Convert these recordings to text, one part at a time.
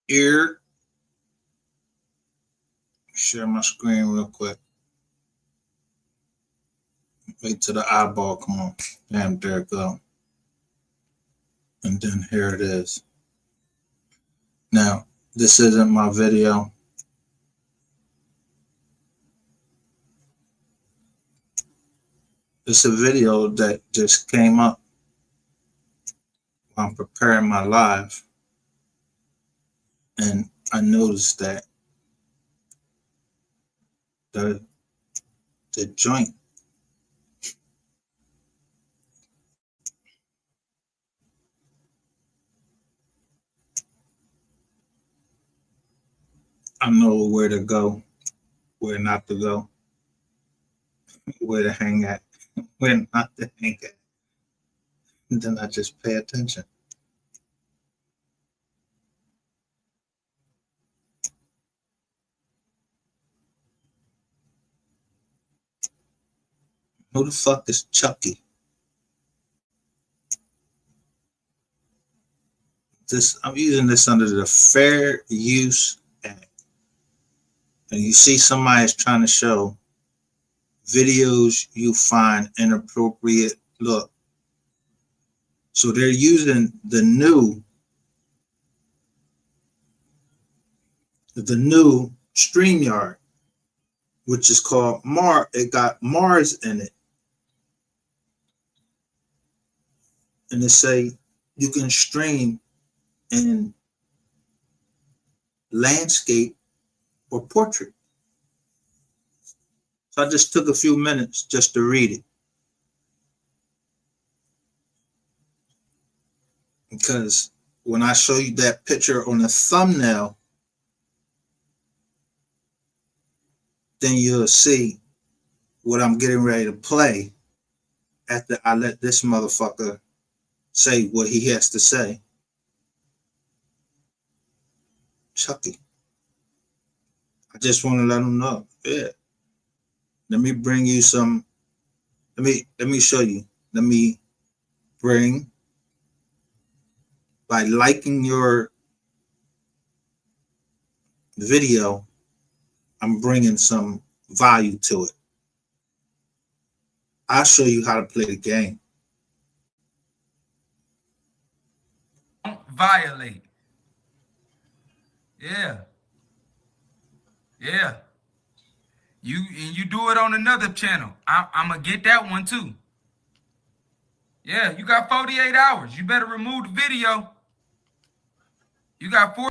Ear. Share my screen real quick. Wait till the eyeball come on. Damn, there it go. And then here it is. Now, this isn't my video. It's a video that just came up while I'm preparing my live. And I noticed that the joint I know where to go, where not to go, where to hang at, where not to hang at. And then I just pay attention. Who the fuck is Chucky? I'm using this under the Fair Use Act. And you see somebody's trying to show videos you find inappropriate. Look. So they're using the new StreamYard, which is called Mars. It got Mars in it. And they say you can stream in landscape or portrait. So I just took a few minutes just to read it. Because when I show you that picture on the thumbnail, then you'll see what I'm getting ready to play after I let this motherfucker say what he has to say. Chucky. I just want to let him know. Yeah. Let me bring you some. Let me show you. Let me bring, by liking your video, I'm bringing some value to it. I'll show you how to play the game. Violate. Yeah. Yeah. You do it on another channel. I'm gonna get that one too. Yeah, you got 48 hours. You better remove the video. You got 4.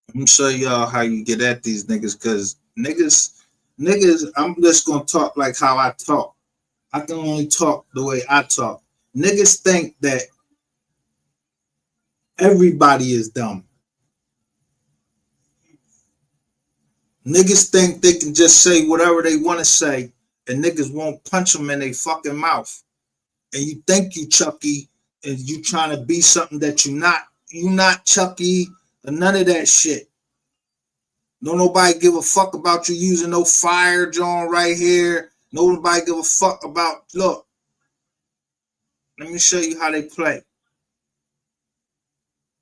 I'm gonna show y'all how you get at these niggas, because niggas, I'm just gonna talk like how I talk. I can only talk the way I talk. Niggas think that everybody is dumb. Niggas think they can just say whatever they want to say, and niggas won't punch them in their fucking mouth. And you think you Chucky, and you trying to be something that you not. You not Chucky, or none of that shit. Don't nobody give a fuck about you using no fire John right here. Nobody give a fuck about. Look, let me show you how they play.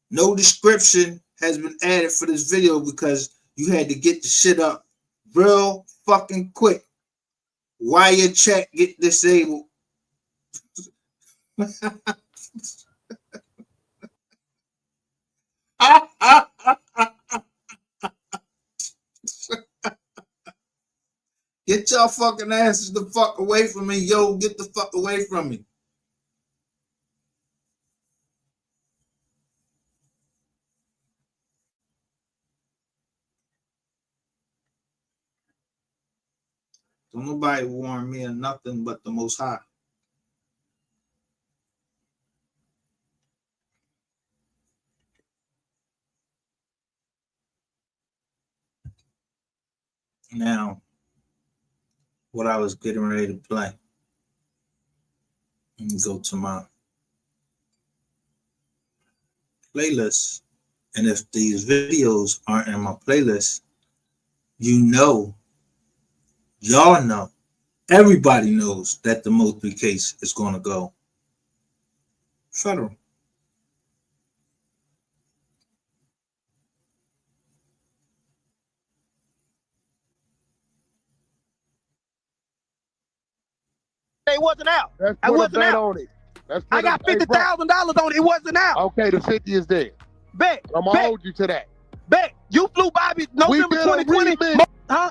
No description has been added for this video because you had to get the shit up real fucking quick. Why your chat get disabled? Get your fucking asses the fuck away from me, yo. Get the fuck away from me. Don't nobody warn me of nothing but the Most High. Now, what I was getting ready to play. Let me go to my playlist. And if these videos aren't in my playlist, you know, y'all know, everybody knows that the Moultrie case is going to go federal. It wasn't out. Let's I put a wasn't bet out. on it. I got $50,000 on it. It wasn't out. Okay, the 50 is there. Bet. I'm gonna Bet. hold you to that. Bet. You flew Bobby November 2020.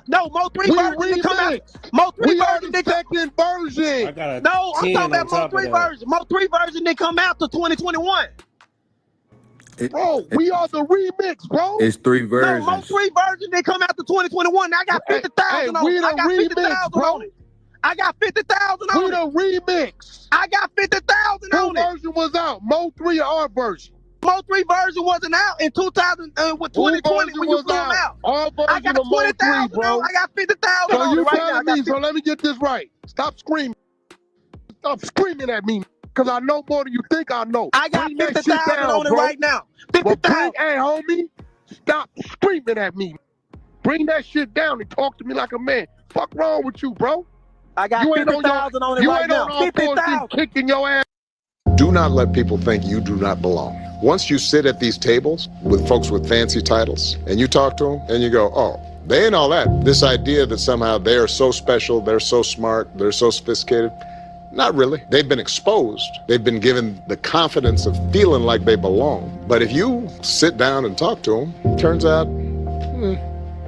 No, Mo 3 version didn't come out. Mo 3 We are version the didn't come. second version. I got a No, I'm 10 talking about on Mo top 3 of that. version. Mo 3 version didn't come out till 2021. Bro, we are the remix, bro. It's 3 No, versions. Mo 3 version didn't come out till 2021. I got 50,000 on we it. the I got remix, 50,000 bro. on it. I got 50,000 We on it. the remix. I got 50,000 Who on it. version was out? Mo 3 or our version? Mo 3 version wasn't out in 2020 when you flew him out. Our version I got of Mo 3, 20,000 bro. on. I got 50,000 So on you it right now. I telling got me, so let me get this right. Stop screaming. Stop screaming at me, because I know more than you think I know. I got Bring that shit 50,000 down, on it bro. right now. Well, 50,000. hey, homie, stop screaming at me. Bring that shit down and talk to me like a man. Fuck wrong with you, bro? I got You ain't on 50,000 on it You right ain't now. on all fours 50,000. kicking your ass. Do not let people think you do not belong. Once you sit at these tables with folks with fancy titles and you talk to them and you go, oh, they ain't all that. This idea that somehow they are so special, they're so smart, they're so sophisticated. Not really. They've been exposed. They've been given the confidence of feeling like they belong. But if you sit down and talk to them, turns out,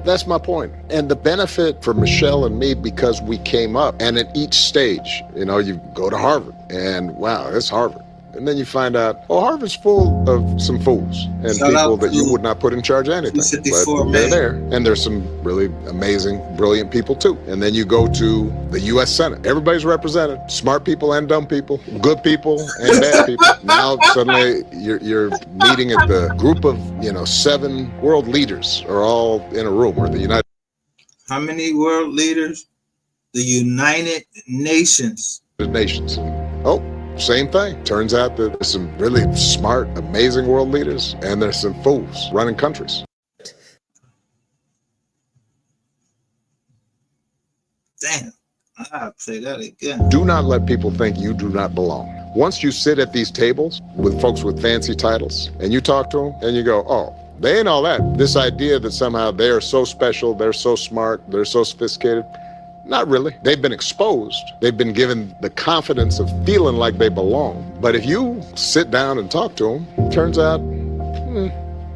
that's my point. And the benefit for Michelle and me, because we came up, and at each stage, you know, you go to Harvard, and wow, it's Harvard. And then you find out, oh, Harvard's full of some fools and Shout people out that you to would not put in charge of anything. 254 But they're man. there. And there's some really amazing, brilliant people too. And then you go to the U.S. Senate. Everybody's represented. Smart people and dumb people, good people and bad people. Now suddenly you're meeting at the group of, 7 world leaders are all in a room, or the United How many world leaders? The United Nations. Nations. Oh, same thing. Turns out that there's some really smart, amazing world leaders, and there's some fools running countries. Damn, I'll say that again. Do not let people think you do not belong. Once you sit at these tables with folks with fancy titles and you talk to them and you go, oh, they ain't all that. This idea that somehow they are so special, they're so smart, they're so sophisticated. Not really. They've been exposed. They've been given the confidence of feeling like they belong. But if you sit down and talk to them, turns out,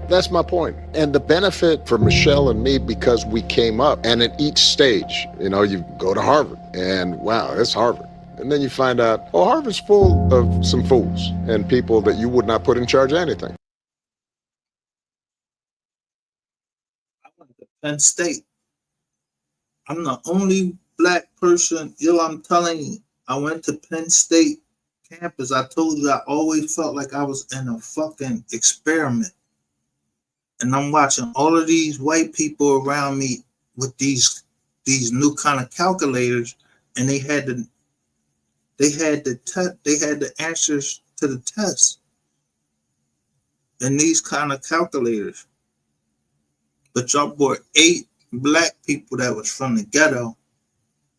that's my point. And the benefit for Michelle and me, because we came up, and at each stage, you go to Harvard, and wow, it's Harvard. And then you find out, oh, Harvard's full of some fools and people that you would not put in charge of anything. I went to Penn State. I'm the only black person, I'm telling you, I went to Penn State campus. I told you I always felt like I was in a fucking experiment. And I'm watching all of these white people around me with these new kind of calculators, and they had the answers to the test in these kind of calculators. But y'all brought 8 black people that was from the ghetto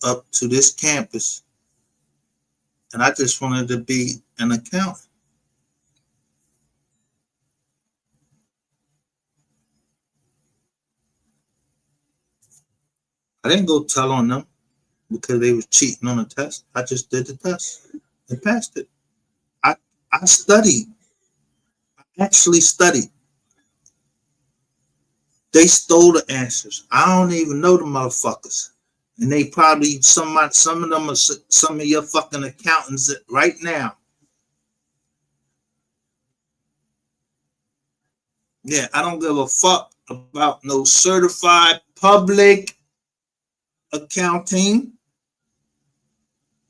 up to this campus, and I just wanted to be an accountant. I didn't go tell on them because they was cheating on the test. I just did the test and passed it. I studied. I actually studied. They stole the answers. I don't even know the motherfuckers. And they probably, some of them are some of your fucking accountants right now. Yeah, I don't give a fuck about no certified public accounting.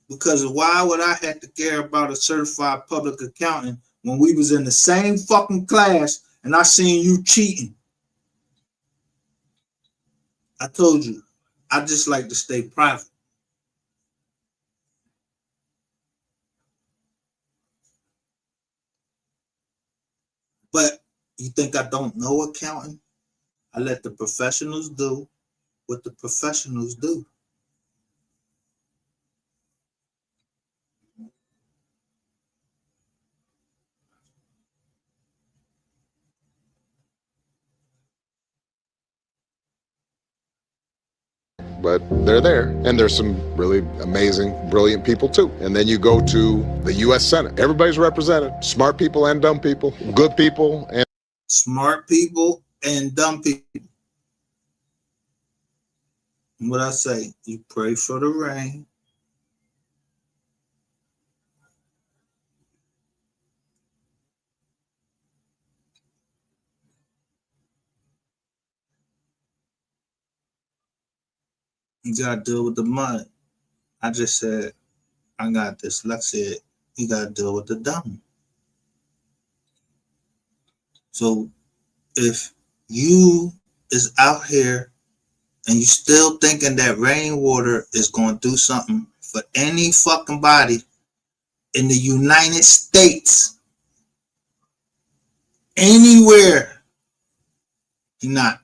Because why would I have to care about a certified public accountant when we was in the same fucking class and I seen you cheating? I told you, I just like to stay private. But you think I don't know accounting? I let the professionals do what the professionals do. But they're there, and there's some really amazing, brilliant people too. And then you go to the U.S. Senate. Everybody's represented, smart people and dumb people, good people and Smart people and dumb people. And what I say, you pray for the rain. You gotta deal with the mud. I just said, I got this. Like I said, you gotta deal with the dumb. So if you is out here and you still thinking that rainwater is gonna do something for any fucking body in the United States, anywhere, you're not.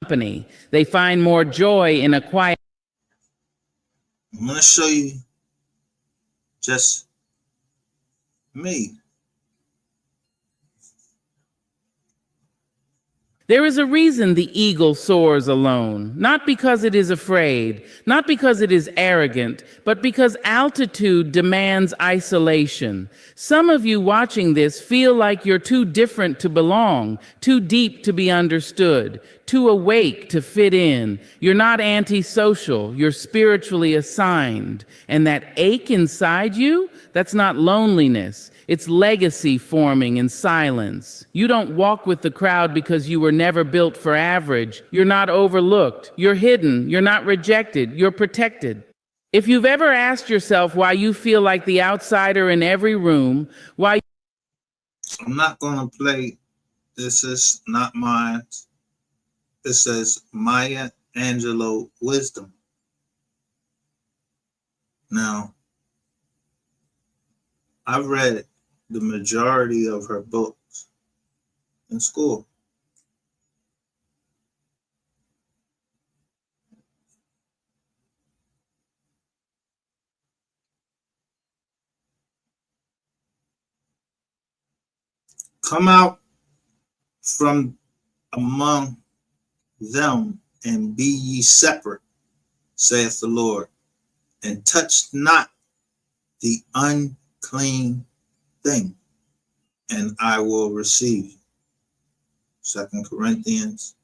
Company. They find more joy in a quiet. I'm gonna show you just me. There is a reason the eagle soars alone, not because it is afraid, not because it is arrogant, but because altitude demands isolation. Some of you watching this feel like you're too different to belong, too deep to be understood, too awake to fit in. You're not antisocial, you're spiritually assigned. And that ache inside you, that's not loneliness. It's legacy forming in silence. You don't walk with the crowd because you were never built for average. You're not overlooked. You're hidden. You're not rejected. You're protected. If you've ever asked yourself why you feel like the outsider in every room, why I'm not gonna play. This is not mine. This says Maya Angelou Wisdom. Now, I read the majority of her books in school. Come out from among them and be ye separate, saith the Lord, and touch not the unclean thing, and I will receive you. 2 Corinthians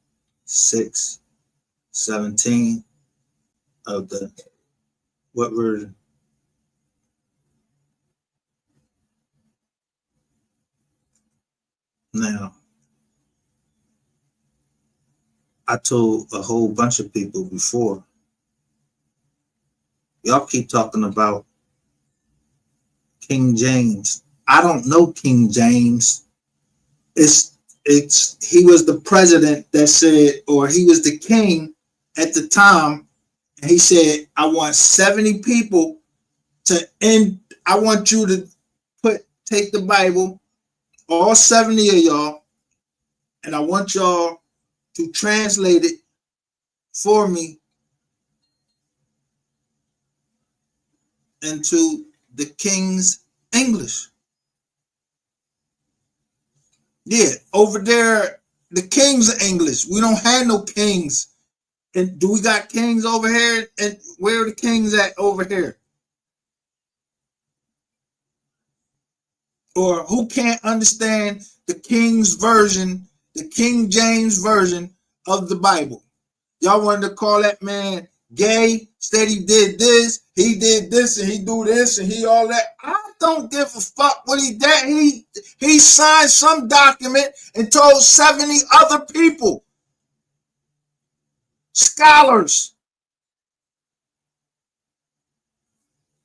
6:17 of the, what version? Now, I told a whole bunch of people before, y'all keep talking about King James. I don't know King James. He was the president that said, or he was the king at the time, and he said, I want 70 people to end, I want you to take the Bible, all 70 of y'all, and I want y'all to translate it for me into the King's English. Yeah, over there, the King's English. We don't have no kings. And do we got kings over here? And where are the kings at over here? Or who can't understand the King's version, the King James version of the Bible? Y'all wanted to call that man gay, said he did this, and he do this, and he all that. I don't give a fuck what he did. He signed some document and told 70 other people, scholars,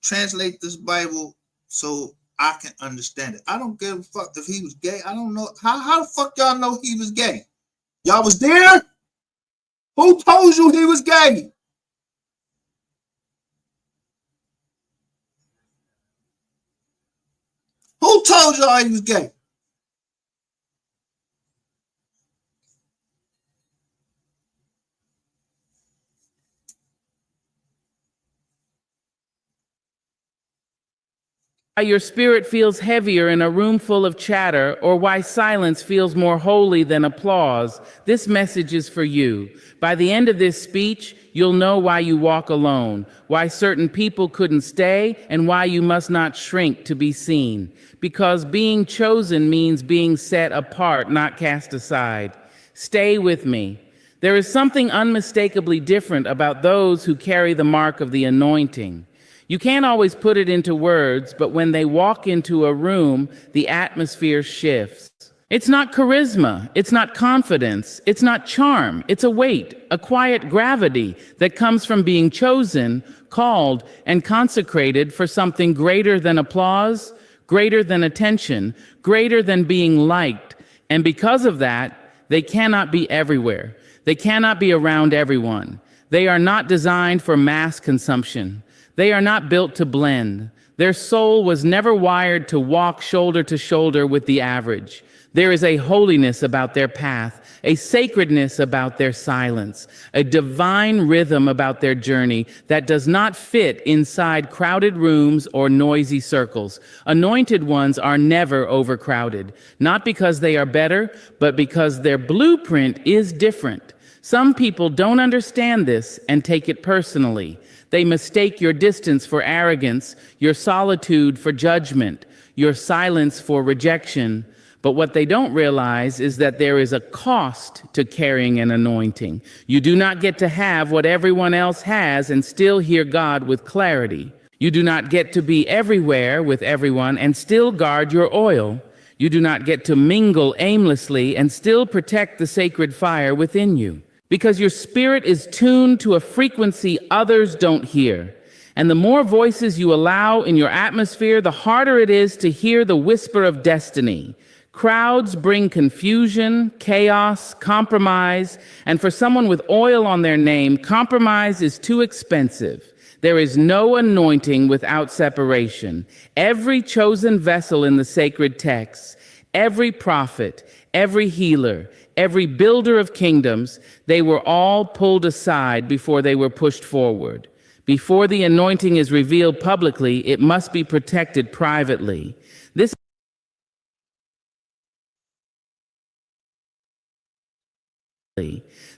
translate this Bible so I can understand it. I don't give a fuck if he was gay. I don't know. How the fuck y'all know he was gay? Y'all was there? Who told you he was gay? Who told y'all he was gay? Why your spirit feels heavier in a room full of chatter, or why silence feels more holy than applause, this message is for you. By the end of this speech, you'll know why you walk alone, why certain people couldn't stay, and why you must not shrink to be seen. Because being chosen means being set apart, not cast aside. Stay with me. There is something unmistakably different about those who carry the mark of the anointing. You can't always put it into words, but when they walk into a room, the atmosphere shifts. It's not charisma, it's not confidence, it's not charm, it's a weight, a quiet gravity that comes from being chosen, called, and consecrated for something greater than applause, greater than attention, greater than being liked. And because of that, they cannot be everywhere. They cannot be around everyone. They are not designed for mass consumption. They are not built to blend. Their soul was never wired to walk shoulder to shoulder with the average. There is a holiness about their path, a sacredness about their silence, a divine rhythm about their journey that does not fit inside crowded rooms or noisy circles. Anointed ones are never overcrowded, not because they are better, but because their blueprint is different. Some people don't understand this and take it personally. They mistake your distance for arrogance, your solitude for judgment, your silence for rejection. But what they don't realize is that there is a cost to carrying an anointing. You do not get to have what everyone else has and still hear God with clarity. You do not get to be everywhere with everyone and still guard your oil. You do not get to mingle aimlessly and still protect the sacred fire within you. Because your spirit is tuned to a frequency others don't hear. And the more voices you allow in your atmosphere, the harder it is to hear the whisper of destiny. Crowds bring confusion, chaos, compromise, and for someone with oil on their name, compromise is too expensive. There is no anointing without separation. Every chosen vessel in the sacred texts, every prophet, every healer, every builder of kingdoms, they were all pulled aside before they were pushed forward. Before the anointing is revealed publicly, it must be protected privately.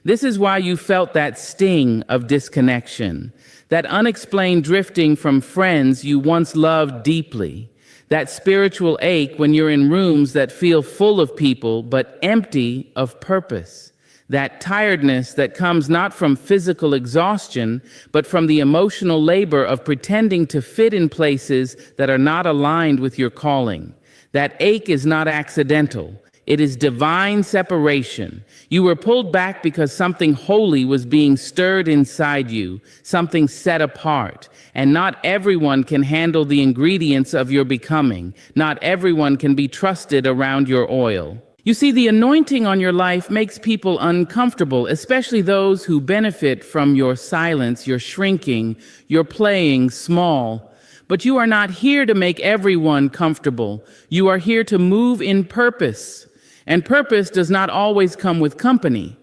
This is why you felt that sting of disconnection, that unexplained drifting from friends you once loved deeply, that spiritual ache when you're in rooms that feel full of people but empty of purpose, that tiredness that comes not from physical exhaustion but from the emotional labor of pretending to fit in places that are not aligned with your calling. That ache is not accidental. It is divine separation. You were pulled back because something holy was being stirred inside you, something set apart. And not everyone can handle the ingredients of your becoming. Not everyone can be trusted around your oil. You see, the anointing on your life makes people uncomfortable, especially those who benefit from your silence, your shrinking, your playing small. But you are not here to make everyone comfortable. You are here to move in purpose. And purpose does not always come with company.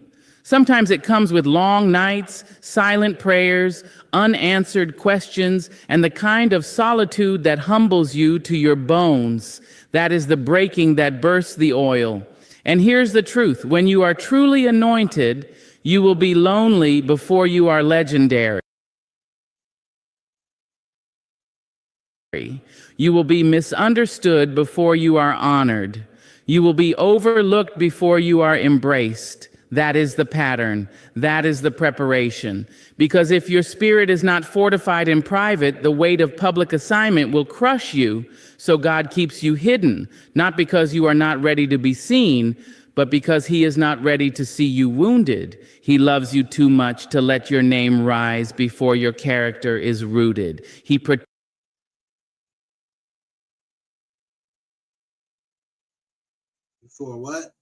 Sometimes it comes with long nights, silent prayers, unanswered questions, and the kind of solitude that humbles you to your bones. That is the breaking that bursts the oil. And here's the truth. When you are truly anointed, you will be lonely before you are legendary. You will be misunderstood before you are honored. You will be overlooked before you are embraced. That is the pattern. That is the preparation. Because if your spirit is not fortified in private, the weight of public assignment will crush you. So God keeps you hidden, not because you are not ready to be seen, but because He is not ready to see you wounded. He loves you too much to let your name rise before your character is rooted. He For what?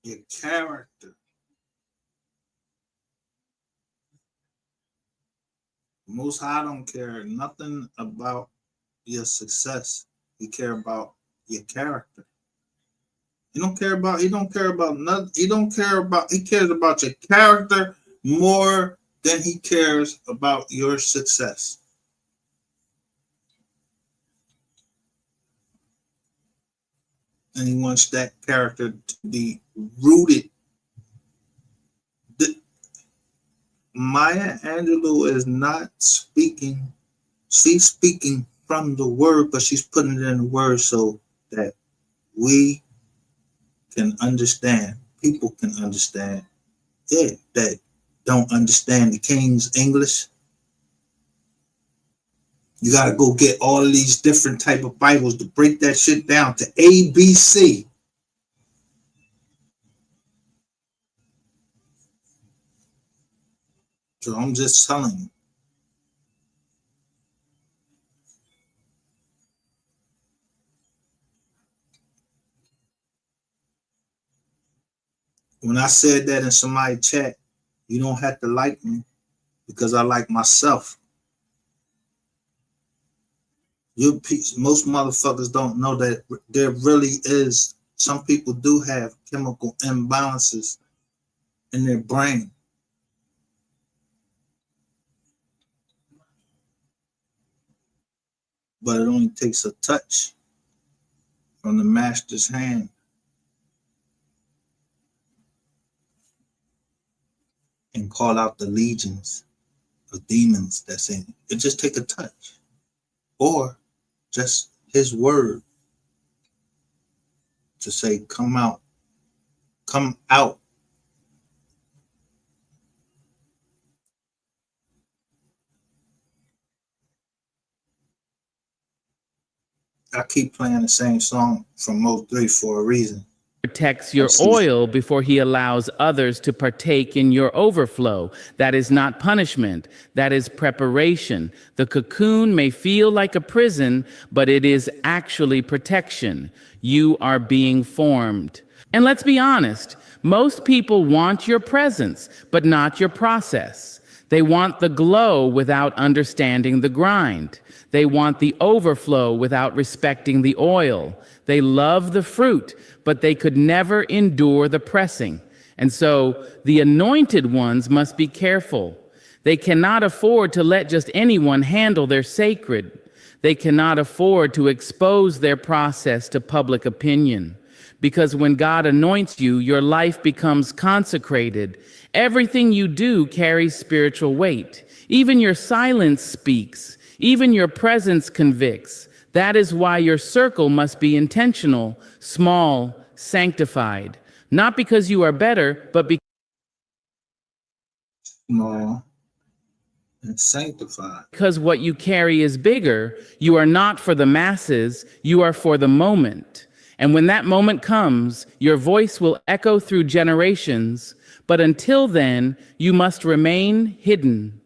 Your character. Most High don't care nothing about your success. He care about your character. He don't care about nothing. He cares about your character more than he cares about your success. And he wants that character to be rooted. Maya Angelou is not speaking. She's speaking from the word, but she's putting it in the word so that we can understand. People can understand. Yeah, that don't understand the King's English. You got to go get all of these different type of Bibles to break that shit down to ABC. So I'm just telling you. When I said that in somebody's chat, you don't have to like me because I like myself. Most motherfuckers don't know that there really is, some people do have chemical imbalances in their brain. But it only takes a touch from the master's hand. And call out the legions of demons that's in it. It just take a touch. Or just his word to say, come out. Come out. I keep playing the same song from Mo3 for a reason. Protects your oil before he allows others to partake in your overflow. That is not punishment. That is preparation. The cocoon may feel like a prison, but it is actually protection. You are being formed. And let's be honest, most people want your presence, but not your process. They want the glow without understanding the grind. They want the overflow without respecting the oil. They love the fruit, but they could never endure the pressing. And so the anointed ones must be careful. They cannot afford to let just anyone handle their sacred. They cannot afford to expose their process to public opinion. Because when God anoints you, your life becomes consecrated. Everything you do carries spiritual weight. Even your silence speaks. Even your presence convicts. That is why your circle must be intentional, small, sanctified. Not because you are better, but because Small and sanctified. Because what you carry is bigger. You are not for the masses, you are for the moment. And when that moment comes, your voice will echo through generations. But until then, you must remain hidden,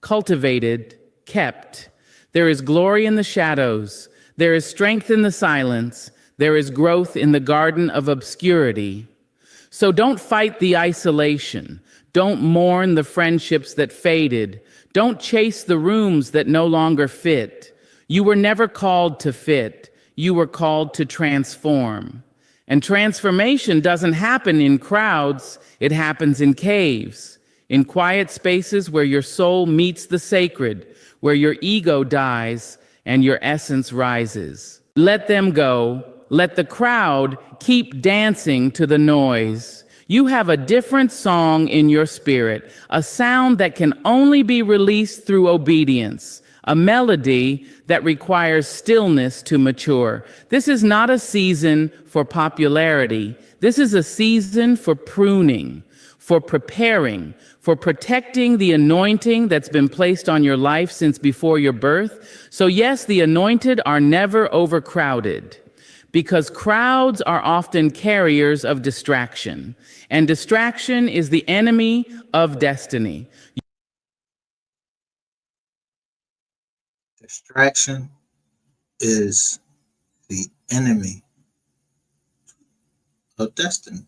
cultivated, kept. There is glory in the shadows. There is strength in the silence. There is growth in the garden of obscurity. So don't fight the isolation. Don't mourn the friendships that faded. Don't chase the rooms that no longer fit. You were never called to fit. You were called to transform. And transformation doesn't happen in crowds. It happens in caves, in quiet spaces where your soul meets the sacred, where your ego dies and your essence rises. Let them go. Let the crowd keep dancing to the noise. You have a different song in your spirit, a sound that can only be released through obedience, a melody that requires stillness to mature. This is not a season for popularity. This is a season for pruning, for preparing, for protecting the anointing that's been placed on your life since before your birth. So yes, the anointed are never overcrowded, because crowds are often carriers of distraction, and distraction is the enemy of destiny. Distraction is the enemy her destiny.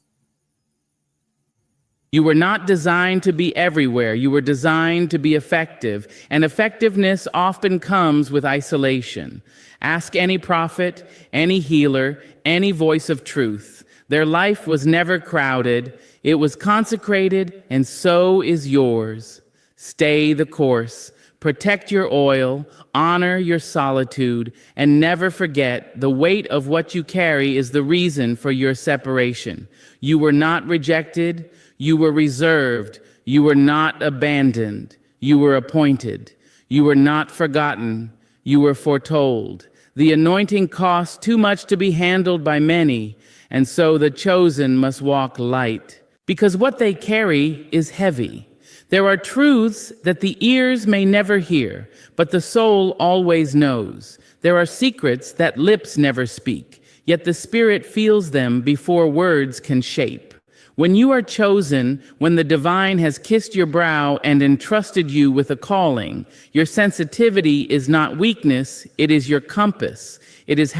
You were not designed to be everywhere. You were designed to be effective, and effectiveness often comes with isolation. Ask any prophet, any healer, any voice of truth. Their life was never crowded. It was consecrated, and so is yours. Stay the course. Protect your oil, honor your solitude, and never forget the weight of what you carry is the reason for your separation. You were not rejected. You were reserved. You were not abandoned. You were appointed. You were not forgotten. You were foretold. The anointing costs too much to be handled by many, and so the chosen must walk light, because what they carry is heavy. There are truths that the ears may never hear, but the soul always knows. There are secrets that lips never speak, yet the spirit feels them before words can shape. When you are chosen, when the divine has kissed your brow and entrusted you with a calling, your sensitivity is not weakness, it is your compass. It is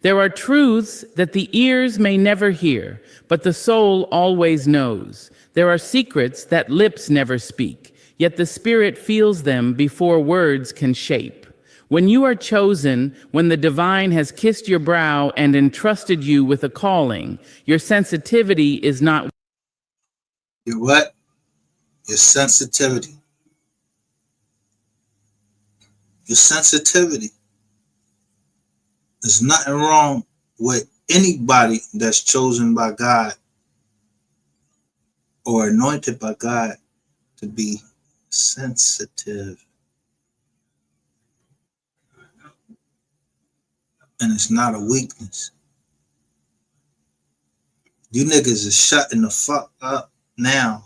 There are truths that the ears may never hear, but the soul always knows. There are secrets that lips never speak, yet the spirit feels them before words can shape. When you are chosen, when the divine has kissed your brow and entrusted you with a calling, your sensitivity is not. Your what? Your sensitivity. Your sensitivity. There's nothing wrong with anybody that's chosen by God or anointed by God to be sensitive. And it's not a weakness. You niggas is shutting the fuck up now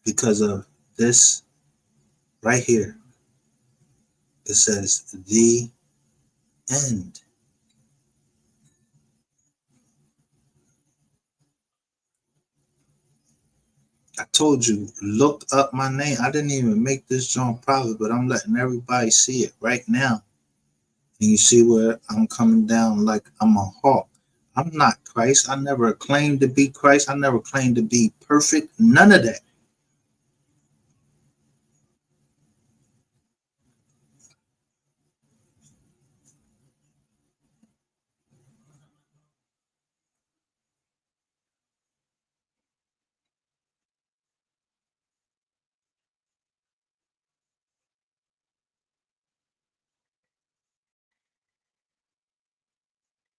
because of this right here. It says the end. I told you, look up my name. I didn't even make this joint private, but I'm letting everybody see it right now. And you see where I'm coming down like I'm a hawk. I'm not Christ. I never claimed to be Christ. I never claimed to be perfect. None of that.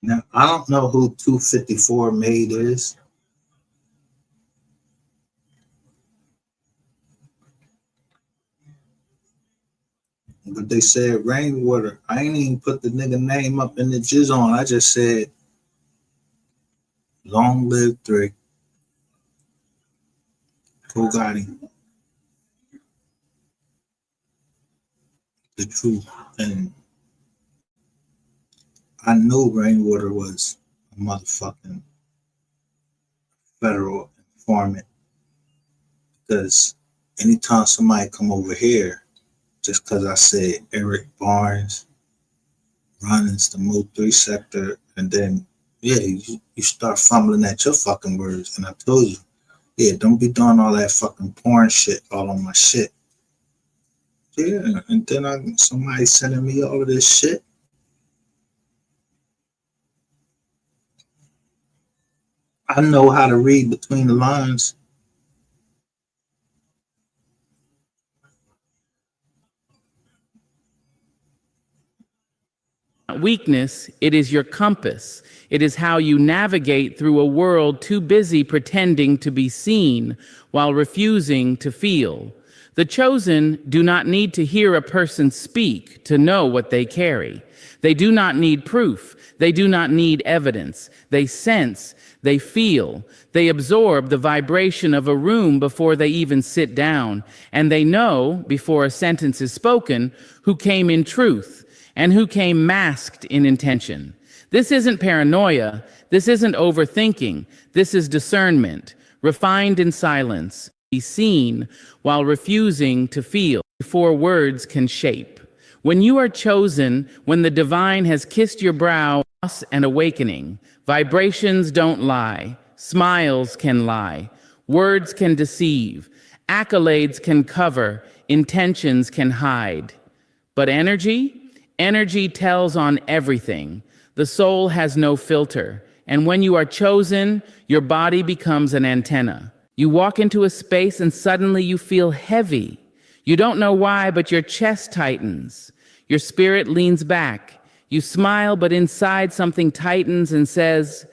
Now, I don't know who 254 Made is. But they said Rainwater. I ain't even put the nigga name up in the jizz on. I just said, long live Drake. Who got him? The truth. And I knew Rainwater was a motherfucking federal informant, because anytime somebody come over here, just because I said Eric Barnes runs the Mo 3 sector, and then yeah, you start fumbling at your fucking words. And I told you, yeah, don't be doing all that fucking porn shit all on my shit. Yeah, and then somebody sending me all of this shit. I know how to read between the lines. Weakness, it is your compass. It is how you navigate through a world too busy pretending to be seen while refusing to feel. The chosen do not need to hear a person speak to know what they carry. They do not need proof. They do not need evidence. They sense, they feel, they absorb the vibration of a room before they even sit down, and they know, before a sentence is spoken, who came in truth and who came masked in intention. This isn't paranoia. This isn't overthinking. This is discernment, refined in silence, be seen while refusing to feel before words can shape. When you are chosen, when the divine has kissed your brow, loss and awakening, vibrations don't lie, smiles can lie, words can deceive, accolades can cover, intentions can hide. But energy tells on everything. The soul has no filter. And when you are chosen, your body becomes an antenna. You walk into a space and suddenly you feel heavy. You don't know why, but your chest tightens. Your spirit leans back. You smile, but inside something tightens and says,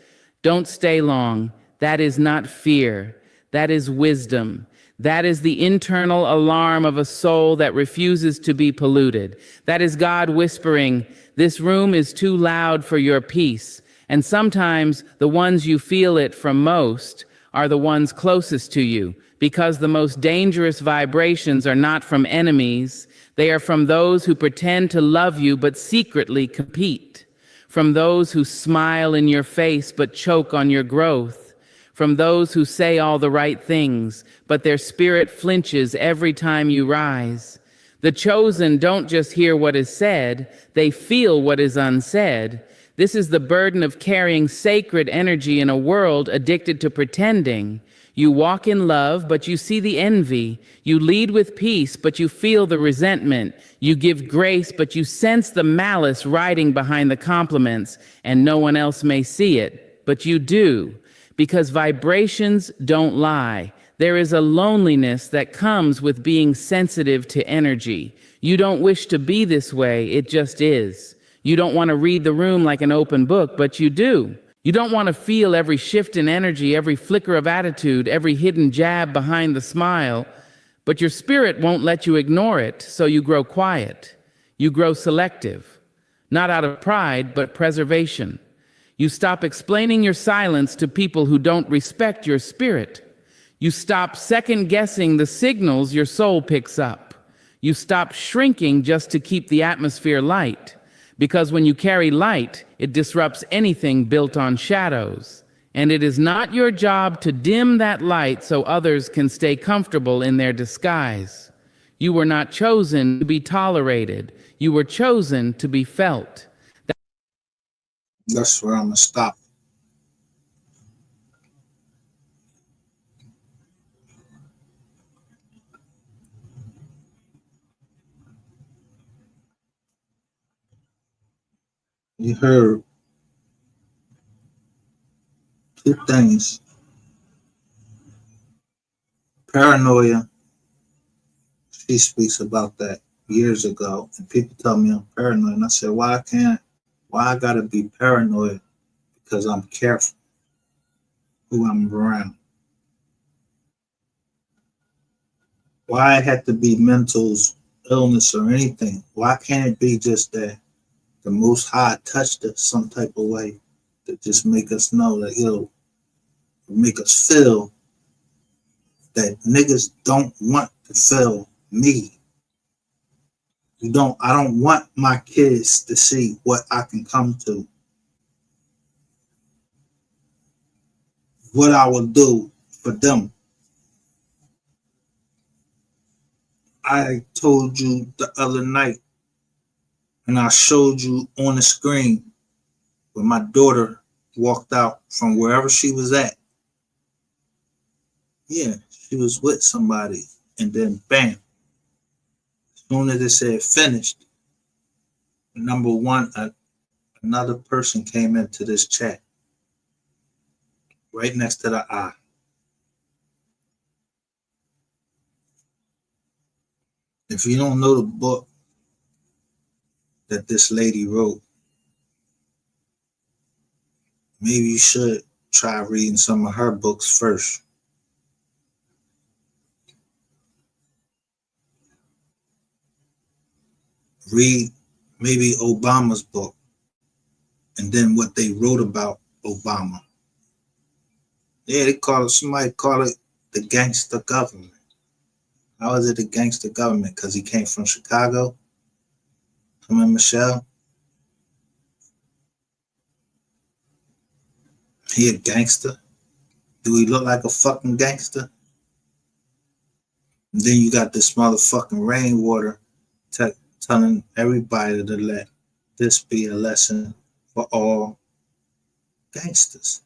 "Don't stay long. That is not fear. That is wisdom. That is the internal alarm of a soul that refuses to be polluted. That is God whispering, 'This room is too loud for your peace.' And sometimes the ones you feel it from most are the ones closest to you, because the most dangerous vibrations are not from enemies. They are from those who pretend to love you but secretly compete, from those who smile in your face but choke on your growth, from those who say all the right things, but their spirit flinches every time you rise. The chosen don't just hear what is said, they feel what is unsaid. This is the burden of carrying sacred energy in a world addicted to pretending. You walk in love, but you see the envy. You lead with peace, but you feel the resentment. You give grace, but you sense the malice riding behind the compliments, and no one else may see it, but you do. Because vibrations don't lie. There is a loneliness that comes with being sensitive to energy. You don't wish to be this way, it just is. You don't want to read the room like an open book, but you do. You don't want to feel every shift in energy, every flicker of attitude, every hidden jab behind the smile, but your spirit won't let you ignore it, so you grow quiet. You grow selective, not out of pride, but preservation. You stop explaining your silence to people who don't respect your spirit. You stop second-guessing the signals your soul picks up. You stop shrinking just to keep the atmosphere light. Because when you carry light, it disrupts anything built on shadows. And it is not your job to dim that light so others can stay comfortable in their disguise. You were not chosen to be tolerated. You were chosen to be felt. That's where I'm gonna stop. You heard two things. Paranoia, she speaks about that years ago, and people tell me I'm paranoid, and I said, why I gotta be paranoid? Because I'm careful who I'm around. Why it had to be mental illness or anything? Why can't it be just that the Most High touched us some type of way to just make us know that it'll make us feel that niggas don't want to feel me. I don't want my kids to see what I can come to. What I will do for them. I told you the other night, and I showed you on the screen when my daughter walked out from wherever she was at. Yeah, she was with somebody, and then bam. As soon as it said finished, number one, another person came into this chat right next to the eye. If you don't know the book that this lady wrote, maybe you should try reading some of her books first. Read maybe Obama's book and then what they wrote about Obama. Yeah, somebody call it the gangster government. How is it a gangster government? Because he came from Chicago? Come in, Michelle? He a gangster? Do he look like a fucking gangster? And then you got this motherfucking rainwater telling everybody to let this be a lesson for all gangsters.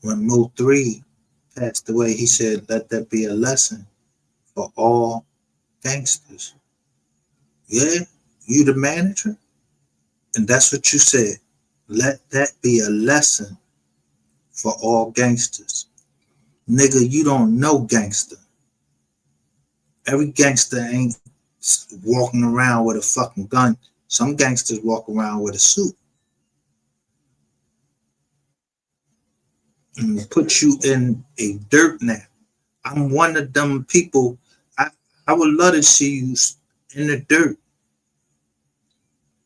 When Mo 3 passed away, he said, let that be a lesson for all gangsters. Yeah, you the manager? And that's what you said. Let that be a lesson for all gangsters. Nigga, you don't know gangster. Every gangster ain't walking around with a fucking gun. Some gangsters walk around with a suit. And put you in a dirt nap. I'm one of them people. I would love to see you in the dirt.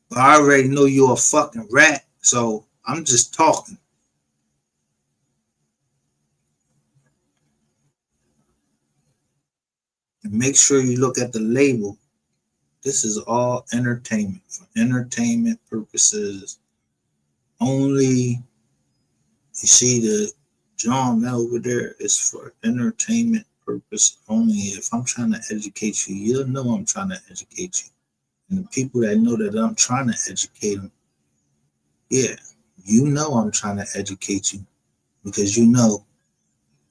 But I already know you're a fucking rat, so I'm just talking. And make sure you look at the label. This is all entertainment, for entertainment purposes only. You see the John over there is for entertainment purpose only. If I'm trying to educate you, you'll know I'm trying to educate you. And the people that know that I'm trying to educate them, yeah, you know I'm trying to educate you. Because you know,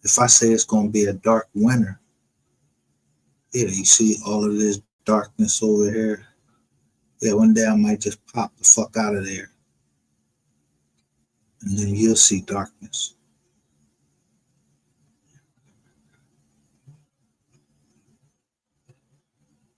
if I say it's going to be a dark winter, yeah, you see all of this darkness over here. Yeah, one day I might just pop the fuck out of there. And then you'll see darkness.